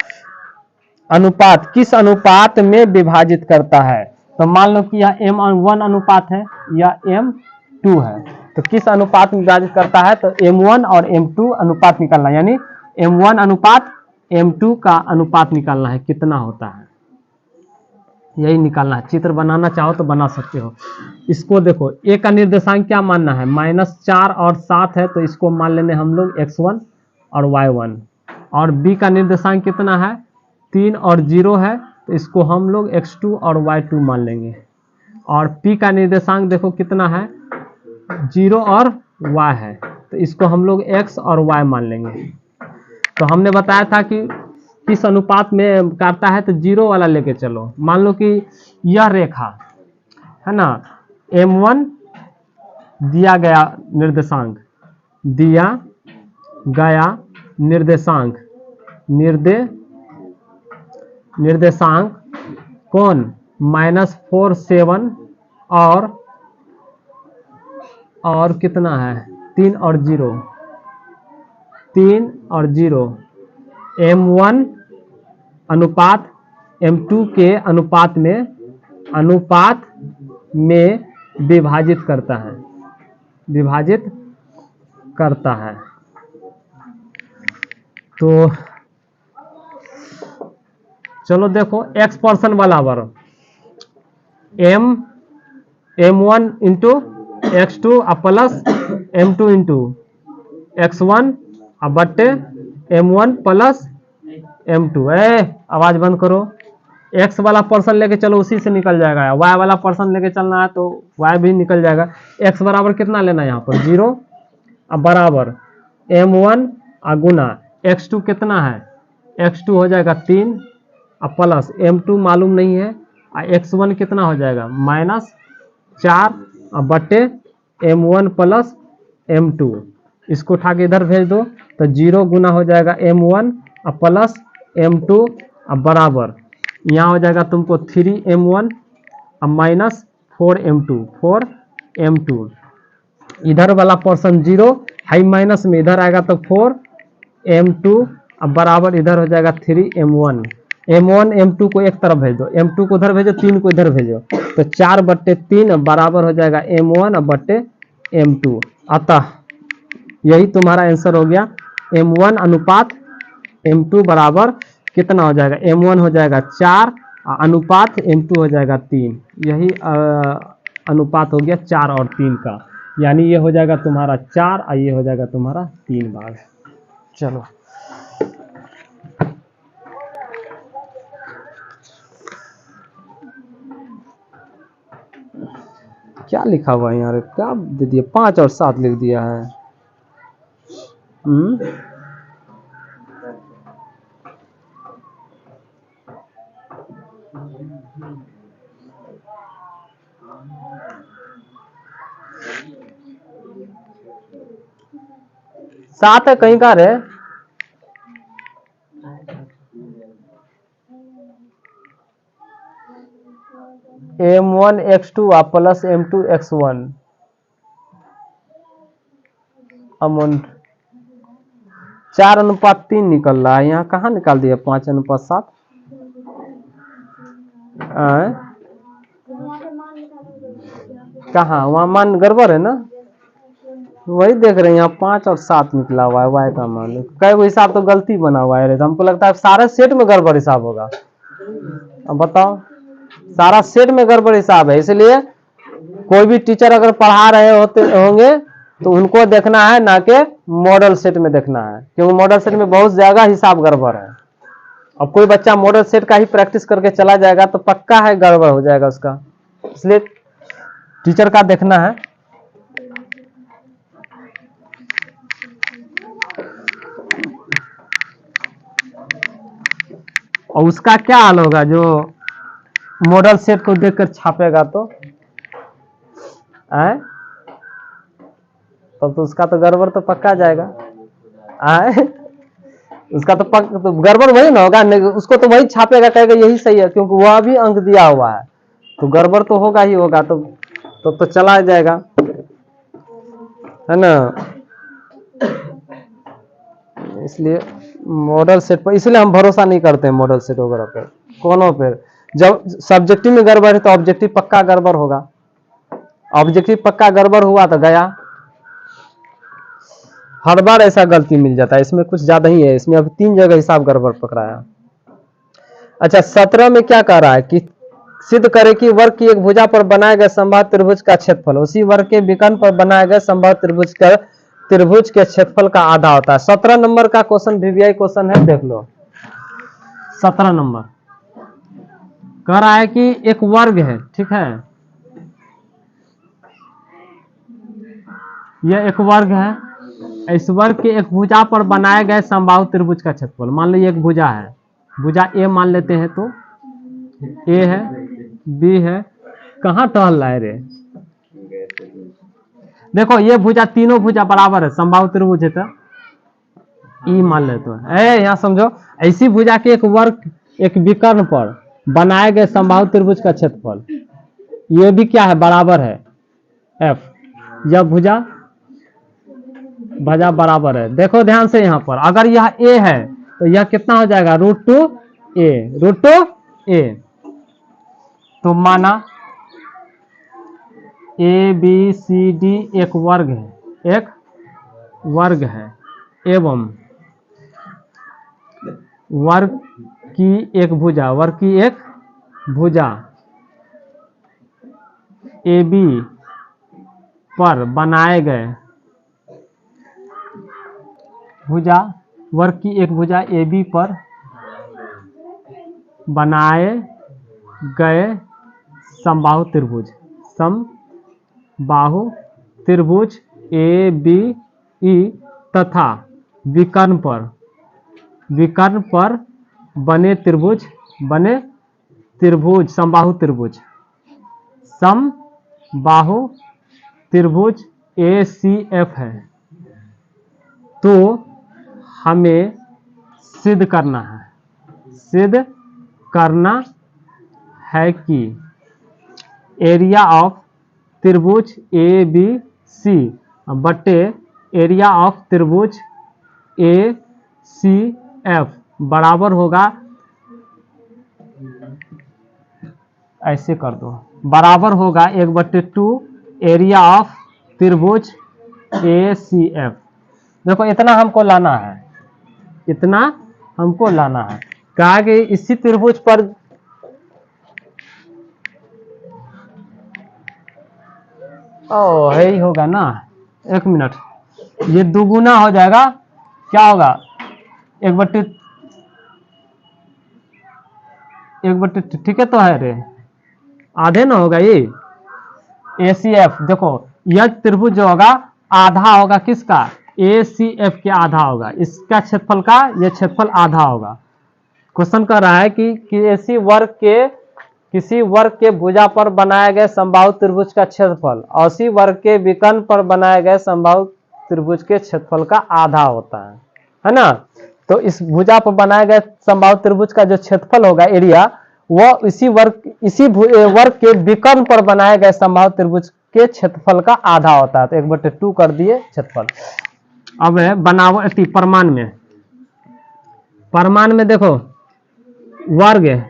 अनुपात किस अनुपात में विभाजित करता है। तो मान लो कि यह M1 अनुपात है या M2 है, तो किस अनुपात में विभाजित करता है, तो M1 और M2 अनुपात निकालना, यानी M1 अनुपात M2 का अनुपात निकालना है, कितना होता है यही निकालना है। चित्र बनाना चाहो तो बना सकते हो। इसको देखो A का निर्देशांक क्या मानना है, -4 और 7 है, तो इसको मान लेने हम लोग x1 और y1। और B का निर्देशांक कितना है 3 और 0 है, तो इसको हम लोग x2 और y2 मान लेंगे। और P का निर्देशांक देखो कितना है 0 और y है, तो इसको हम लोग x और y मान लेंगे। तो हमने बताया था कि किस अनुपात में काटता है, तो 0 वाला लेके चलो। मान लो कि यह रेखा है ना, M1 दिया गया निर्देशांक, दिया गया निर्देशांक कौन -4 7 और कितना है 3 और 0, 3 और 0 M1 अनुपात M2 के अनुपात में विभाजित करता है। तो चलो देखो x पर्सन बराबर M1 into x2 plus M2 into x1 बट्टे M1 प्लस M2। आवाज बंद करो। x वाला पर्सन लेके चलो, उसी से निकल जाएगा। y वाला पर्सन लेके चलना है तो y भी निकल जाएगा। x बराबर कितना लेना है यहाँ पर 0 बराबर M1 गुना x2 कितना है, x2 हो जाएगा 3 प्लस M2 मालूम नहीं है, x1 कितना हो जाएगा -4 बट्टे M1 प्लस M2। इसको उठा के इधर भेज दो तो 0 गुना हो जाएगा M1 प्लस M2 बराबर यहाँ हो जाएगा तुमको 3M1 माइनस 4M2। इधर वाला पोर्शन 0 हाई माइनस में इधर आएगा तो 4M2 बराबर इधर हो जाएगा 3M1। M1 M2 को एक तरफ भेज दो, M2 को उधर भेजो, 3 को इधर भेजो, तो 4/3 बराबर हो जाएगा M1 बट्टे M2। अतः यही तुम्हारा आंसर हो गया। M1 अनुपात M2 बराबर कितना हो जाएगा, M1 हो जाएगा 4 अनुपात M2 हो जाएगा 3। यही अनुपात हो गया 4 और 3 का, यानी ये हो जाएगा तुम्हारा 4 और ये हो जाएगा तुम्हारा 3 भाग। चलो क्या लिखा हुआ है यार, क्या दे दिया, 5 और 7 लिख दिया है। सात है कहीं का रे, m1x2 प्लस m2x1 अमाउंट 4:3 निकल रहा है, यहाँ कहाँ निकाल दिया 5:7? कहाँ, वहाँ मान गड़बड़ है ना, वही देख रहे हैं यहाँ 5 और 7 निकला हुआ है y का मान, कई वो हिसाब तो गलती बना हुआ है, तो हमको लगता है सारे सेट में गड़बड़ हिसाब होगा। अब बताओ, सारा सेट में गड़बड़ हिसाब है, इसलिए कोई भी टीचर अगर पढ़ा रहे होते होंगे तो उनको देखना है, ना कि मॉडल सेट में देखना है, क्योंकि मॉडल सेट में बहुत ज्यादा हिसाब गड़बड़ है। अब कोई बच्चा मॉडल सेट का ही प्रैक्टिस करके चला जाएगा तो पक्का है गड़बड़ हो जाएगा उसका, इसलिए टीचर का देखना है। और उसका क्या हाल होगा जो मॉडल सेट को देखकर छापेगा, तो आए तब तो उसका तो गड़बड़ तो पक्का जाएगा। आए उसका तो गड़बड़ वही ना होगा, उसको तो वही छापेगा, कहेगा यही सही है, क्योंकि वह भी अंक दिया हुआ है, तो गड़बड़ तो होगा ही होगा, तो चला जाएगा, है ना। इसलिए मॉडल सेट पर इसलिए हम भरोसा नहीं करते हैं, मॉडल सेट वगैरह पे, कोनो पे। जब सब्जेक्टिव में गड़बड़ है तो ऑब्जेक्टिव पक्का गड़बड़ होगा, ऑब्जेक्टिव पक्का गड़बड़ हुआ तो गया, हर बार ऐसा गलती मिल जाता है, इसमें कुछ ज्यादा ही है, इसमें अभी 3 जगह हिसाब गड़बड़ पकड़ाया। अच्छा 17 में क्या कह रहा है कि सिद्ध करे कि वर्ग की एक भुजा पर बनाए गए समबाहु त्रिभुज का क्षेत्रफल उसी वर्ग के विकर्ण पर बनाए गए समबाहु त्रिभुज के क्षेत्रफल का आधा होता है। 17 नंबर का क्वेश्चन वीवीआई क्वेश्चन है, देख लो। 17 नंबर कह रहा है कि एक वर्ग है, ठीक है, यह एक वर्ग है, इस वर्ग के एक भुजा पर बनाए गए समबाहु त्रिभुज का क्षेत्रफल, मान लीजिए एक भुजा है, भुजा ए मान लेते हैं, तो ए है, बी है, कहाँ टहल रहा है रे, देखो ये भुजा, तीनों भुजा बराबर है, समबाहु त्रिभुज है, तो ई मान लेते हैं। यहाँ समझो, ऐसी भुजा के एक वर्ग एक विकर्ण पर बनाए गए समबाहु त्रिभुज का क्षेत्रफल, ये भी क्या है, बराबर है एफ, यह भुजा बराबर है। देखो ध्यान से, यहाँ पर अगर यह ए है तो यह कितना हो जाएगा, √2a, तो माना ए बी सी डी एक वर्ग है, एवं वर्ग की एक भुजा ए बी पर बनाए गए वर्ग की एक भुजा ए बी पर बनाए गए समबाहु त्रिभुज ए बी ई तथा विकर्ण पर बने त्रिभुज समबाहु त्रिभुज ए सी एफ है, तो हमें सिद्ध करना है कि एरिया ऑफ त्रिभुज ए बी सी बटे एरिया ऑफ त्रिभुज ए सी एफ बराबर होगा, ऐसे कर दो, बराबर होगा 1/2 एरिया ऑफ त्रिभुज ए सी एफ। देखो इतना हमको लाना है, कहा कि इसी त्रिभुज पर ओ है ही होगा ना, 1 मिनट, ये दुगुना हो जाएगा, क्या होगा 1/, ठीक है तो है रे, आधे ना होगा ये ACF। देखो यह त्रिभुज जो होगा आधा होगा किसका, ACF के आधा होगा, इसका क्षेत्रफल का यह क्षेत्रफल आधा होगा। क्वेश्चन कर रहा है कि किसी वर्ग के भुजा पर बनाए गए समबाहु त्रिभुज का क्षेत्रफल उसी वर्ग के विकर्ण पर बनाए गए समबाहु त्रिभुज के क्षेत्रफल का आधा होता है ना। तो इस भुजा पर बनाए गए समबाहु त्रिभुज का जो क्षेत्रफल होगा एरिया, वो इसी वर्ग के विकर्ण पर बनाए गए समबाहु त्रिभुज के क्षेत्रफल का आधा होता है। तो 1/2 कर दिए क्षेत्रफल। अब है बनावटी परमाण में देखो वर्ग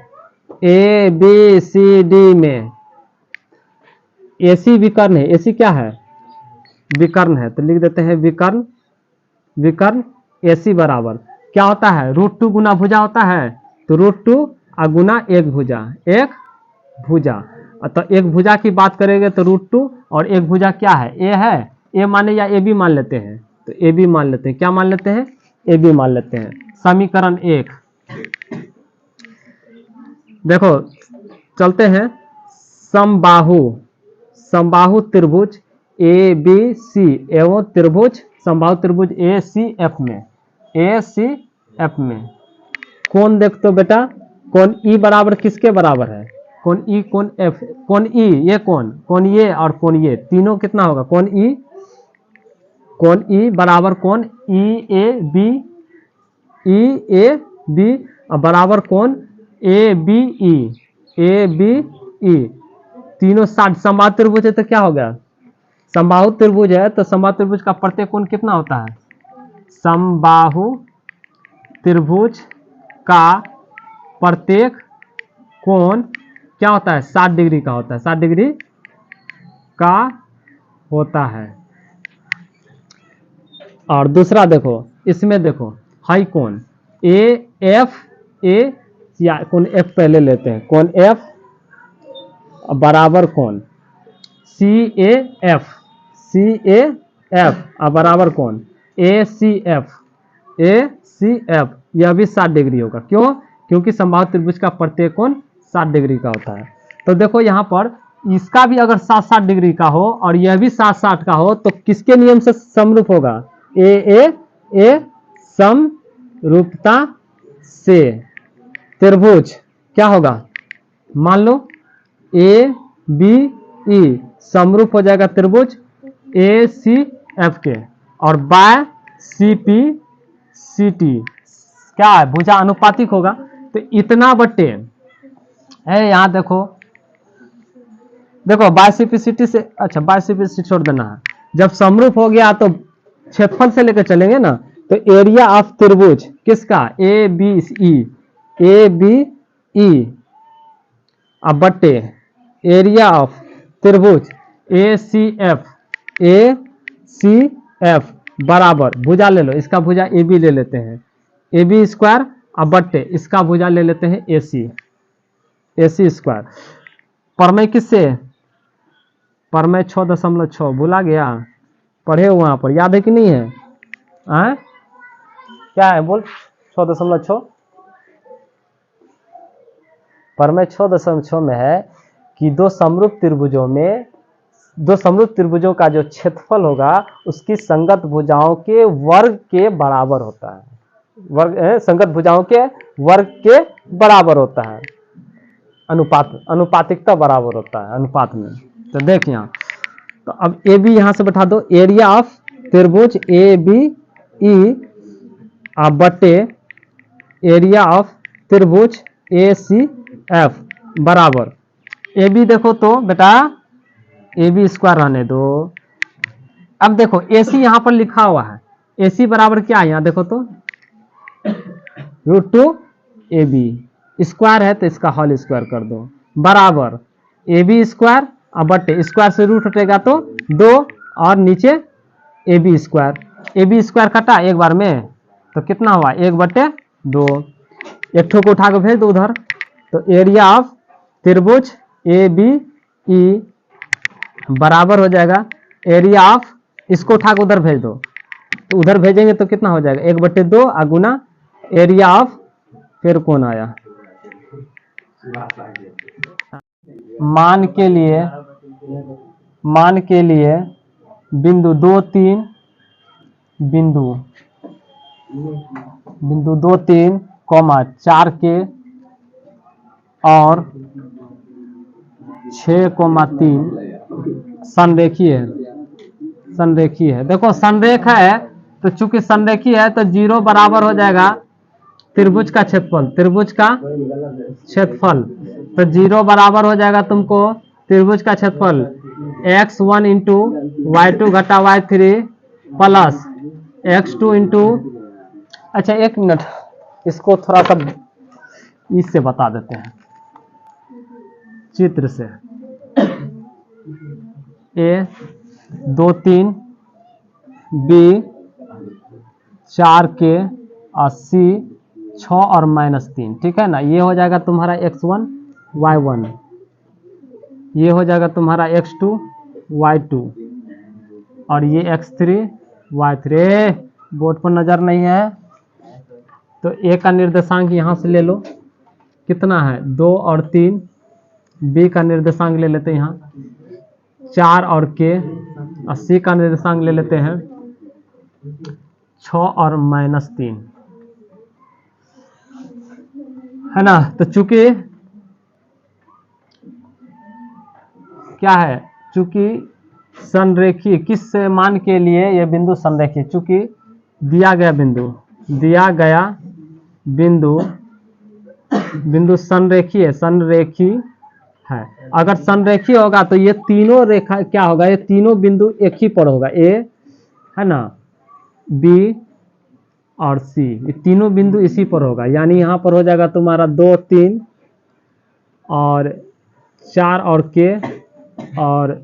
ABCD में AC विकर्ण है, AC क्या है, विकर्ण है, तो लिख देते हैं विकर्ण AC बराबर क्या होता है, √2 गुना भुजा होता है, तो √2 गुना एक भुजा। तो एक भुजा की बात करेंगे तो √2 और एक भुजा क्या है, A है, A माने या AB मान लेते हैं, तो AB मान लेते हैं, क्या मान लेते हैं, AB मान लेते हैं। समीकरण 1 देखो चलते हैं, समबाहु त्रिभुज ABC एवं समबाहु त्रिभुज ACF में कौन देख तो बेटा, कौन E बराबर किसके बराबर है, कौन E कौन F, कौन E ये कौन ये और कौन ये, तीनों कितना होगा, कौन E बराबर कौन EAB बराबर कौन ABE, तीनों 60 समबाहु त्रिभुज है, तो क्या हो गया, समबाहु त्रिभुज है तो समबाहु त्रिभुज का प्रत्येक कोण कितना होता है, समबाहु त्रिभुज का प्रत्येक कोण क्या होता है, 60 डिग्री का होता है, 60 डिग्री का होता है। और दूसरा देखो, इसमें देखो हाई कोण AF या कोण F पहले लेते हैं, कोण F बराबर कोण CAF बराबर कोण ACF, यह भी 60 डिग्री होगा, क्यों, क्योंकि समबाहु त्रिभुज का प्रत्येक कोण 60 डिग्री का होता है। तो देखो यहाँ पर इसका भी अगर 60 डिग्री का हो और यह भी 60 का हो, तो किसके नियम से समरूप होगा, ए समरूपता से त्रिभुज क्या होगा, मान लो ABE समरूप हो जाएगा त्रिभुज ACF के, और बाय CPCT क्या है, भुजा अनुपातिक होगा, तो इतना बट्टे है, यहाँ देखो बाय CPCT से, अच्छा बाय CPCT छोड़ देना है, जब समरूप हो गया तो क्षेत्रफल से लेकर चलेंगे ना, तो एरिया ऑफ त्रिभुज किसका ABE अब बट्टे एरिया ऑफ त्रिभुज ACF बराबर, भुजा ले लो, इसका भुजा AB ले लेते हैं, AB स्क्वायर, अब बट्टे इसका भुजा ले लेते हैं AC स्क्वायर, परमेय किससे, परमेय 6.6 भूला गया, पढ़े हो वहां पर, याद है कि नहीं है, क्या है बोल, 6.6 परमेय 6.6 में है कि दो समरूप त्रिभुजों का जो क्षेत्रफल होगा उसकी संगत भुजाओं के वर्ग के बराबर होता है, संगत भुजाओं के वर्ग के बराबर होता है, अनुपातिकता बराबर होता है अनुपात में। तो देख यहाँ, तो अब AB यहां से बैठा दो, एरिया ऑफ त्रिभुज ABE बटे एरिया ऑफ त्रिभुज ACF बराबर, AB देखो तो बेटा AB स्क्वायर रहने दो। अब देखो AC यहां पर लिखा हुआ है, AC बराबर क्या है, यहां देखो तो √2 AB स्क्वायर है, तो इसका होल स्क्वायर कर दो, बराबर AB स्क्वायर, अब बटे स्क्वायर से रूट हटेगा तो 2, और नीचे AB स्क्वायर कटा एक बार में, तो कितना हुआ 1/2, एक ठो को उठा के भेज दो उधर। तो एरिया ऑफ त्रिभुज ABE बराबर हो जाएगा एरिया ऑफ, इसको उठा के उधर भेज दो, तो उधर भेजेंगे तो कितना हो जाएगा 1/2 गुना एरिया ऑफ, फिर कौन आया, मान के लिए बिंदु 2 3 बिंदु 2 3 4 के और 6,3 संरेखीय है। देखो संरेखा है तो चूंकि संरेखीय है तो 0 बराबर हो जाएगा त्रिभुज का क्षेत्रफल, तो 0 बराबर हो जाएगा तुमको त्रिभुज का क्षेत्रफल x1 इंटू y2 घटा y3 प्लस x2 इंटू, अच्छा 1 मिनट, इसको थोड़ा सा इससे बता देते हैं चित्र से। A 2 3 B 4 के और C 6 और -3, ठीक है ना। ये हो जाएगा तुम्हारा x1 y1, ये हो जाएगा तुम्हारा x2 y2 और ये x3 y3। बोर्ड पर नजर नहीं है तो A का निर्देशांक यहाँ से ले लो, कितना है 2 और 3, B का निर्देशांक ले लेते हैं यहाँ 4 और K, और C का निर्देशांक ले लेते हैं 6 और -3, है ना। तो चूंकि क्या है, चूंकि संरेखीय, किस मान के लिए ये बिंदु संरेखीय, चूंकि दिया गया बिंदु संरेखीय है। अगर संरेखीय होगा तो ये तीनों रेखा क्या होगा, ये तीनों बिंदु एक ही पर होगा, ए है ना, बी और सी, ये तीनों बिंदु इसी पर होगा। यानी यहाँ पर हो जाएगा तुम्हारा 2 3 और 4 और के और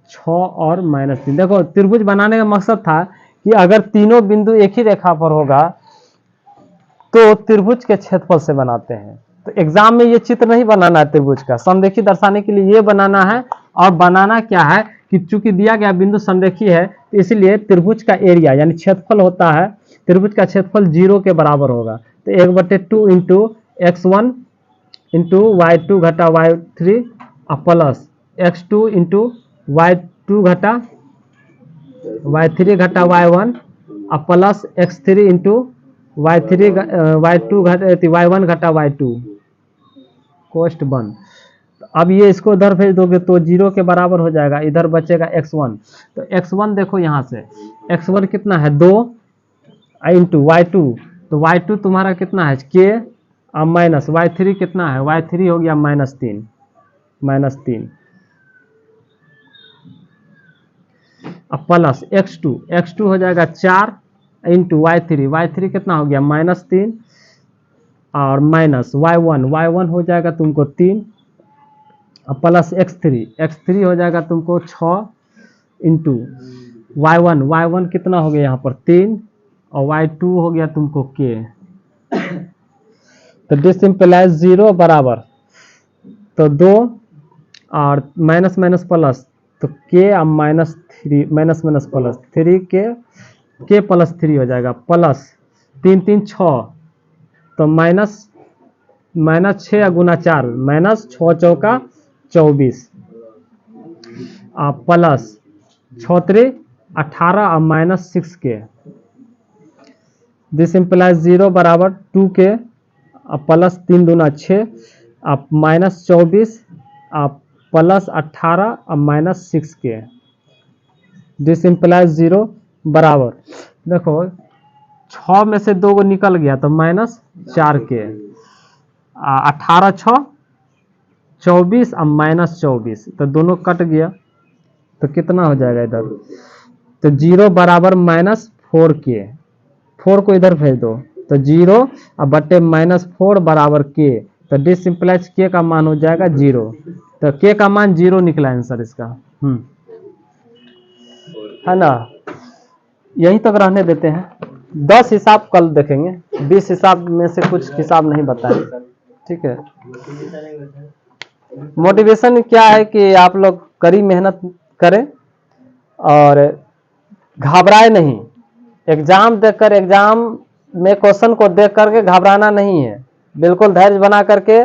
6 और -3। देखो त्रिभुज बनाने का मकसद था कि अगर तीनों बिंदु एक ही रेखा पर होगा तो त्रिभुज के क्षेत्रफल से बनाते हैं। तो एग्जाम में ये चित्र नहीं बनाना है त्रिभुज का, संरेखीय दर्शाने के लिए ये बनाना है। और बनाना क्या है कि चूंकि दिया गया बिंदु संरेखीय है तो इसलिए त्रिभुज का एरिया यानी क्षेत्रफल होता है, त्रिभुज का क्षेत्रफल 0 के बराबर होगा। तो 1/2 इंटू x1 इंटू y2 घटा y3 plus x2 into y2 घटा y3 घटा y1 plus x3 into y2 घटा y1 घटा y2 कोष्ट बंद। अब ये इसको इधर भेज दोगे तो 0 के बराबर हो जाएगा, इधर बचेगा x1। तो x1 देखो यहाँ से x1 कितना है 2 इंटू y2, तो y2 तुम्हारा कितना है k और माइनस y3 कितना है, y3 हो गया -3 अब प्लस x2 हो जाएगा 4 इंटू y3 कितना हो गया -3 और माइनस y1 हो जाएगा तुमको 3 और प्लस x3 हो जाएगा तुमको 6 इंटू y1 कितना हो गया यहाँ पर 3 और y2 हो गया तुमको k। तो दिस इंप्लाइज 0 बराबर, तो 2 और माइनस प्लस, तो k और माइनस प्लस 3 k प्लस 3 हो जाएगा प्लस 3 3 6, तो माइनस 6 गुना 4 -6 चौका 24 प्लस 6 3 18 और -6k। दिस इंप्लाइज 0 बराबर 2k प्लस 3 दूना 6 -24 प्लस 18 और -6k। दिस इंप्लाइज 0 बराबर, देखो 6 में से 2 को निकल गया तो -4k, 18 6 24 और -24, तो दोनों कट गया तो कितना हो जाएगा इधर, तो 0 बराबर -4k, 4 को इधर भेज दो तो 0 और बट्टे -4 बराबर k, तो दिस इंप्लाइज k का मान हो जाएगा 0। तो k का मान 0 निकला आंसर इसका। है ना, यहीं तक रहने देते हैं। 10 हिसाब कल देखेंगे, 20 हिसाब में से कुछ हिसाब नहीं बताए, ठीक है। मोटिवेशन क्या है कि आप लोग कड़ी मेहनत करें और घबराए नहीं। एग्जाम देखकर, एग्जाम में क्वेश्चन को देख करके घबराना नहीं है, बिल्कुल धैर्य बना करके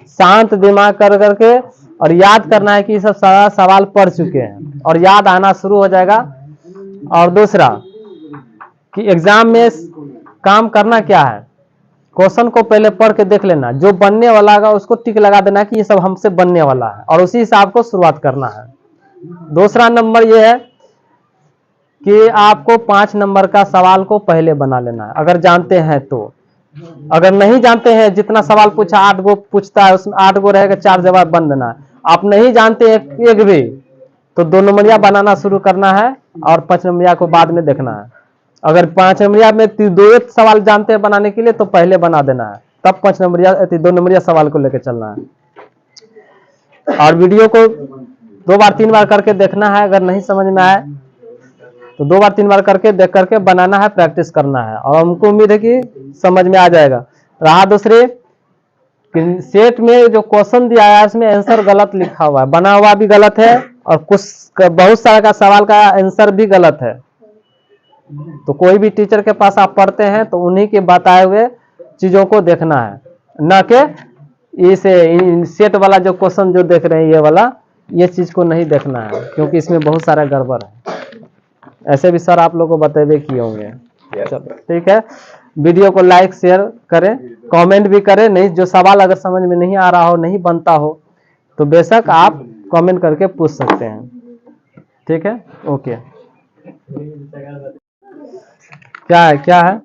शांत दिमाग कर करके और याद करना है कि सब सारा सवाल पढ़ चुके हैं और याद आना शुरू हो जाएगा। और दूसरा कि एग्जाम में काम करना क्या है, क्वेश्चन को पहले पढ़ के देख लेना, जो बनने वाला होगा उसको टिक लगा देना कि ये सब हमसे बनने वाला है और उसी हिसाब को शुरुआत करना है। दूसरा नंबर ये है कि आपको 5 नंबर का सवाल को पहले बना लेना है, अगर जानते हैं तो। अगर नहीं जानते हैं, जितना सवाल पूछा 8 गो पूछता है, उसमें 8 गो रहेगा, 4 जवाब बन देना है। आप नहीं जानते एक भी, तो 2 नंबरिया बनाना शुरू करना है और 5 नंबरिया को बाद में देखना है। अगर 5 नंबरिया में 2 सवाल जानते हैं बनाने के लिए तो पहले बना देना है, तब 5 नंबरिया 2 नंबरिया सवाल को लेकर चलना है। और वीडियो को 2 बार 3 बार करके देखना है, अगर नहीं समझ में आए तो 2 बार 3 बार करके देख करके बनाना है, प्रैक्टिस करना है और हमको उम्मीद है कि समझ में आ जाएगा। रहा दूसरे सेट में जो क्वेश्चन दिया है इसमें आंसर गलत लिखा हुआ है, बना हुआ भी गलत है और कुछ बहुत सारा का सवाल का आंसर भी गलत है। तो कोई भी टीचर के पास आप पढ़ते हैं तो उन्हीं के बताए हुए चीजों को देखना है, न कि इसे सेट वाला जो क्वेश्चन जो देख रहे हैं ये वाला, ये चीज को नहीं देखना है क्योंकि इसमें बहुत सारा गड़बड़ है। ऐसे भी सर आप लोगों को बतेबे किए होंगे। चलो ठीक है, वीडियो को लाइक शेयर करें, कमेंट भी करें। नहीं, जो सवाल अगर समझ में नहीं आ रहा हो, नहीं बनता हो तो बेशक आप कमेंट करके पूछ सकते हैं। ठीक है, ओके। क्या है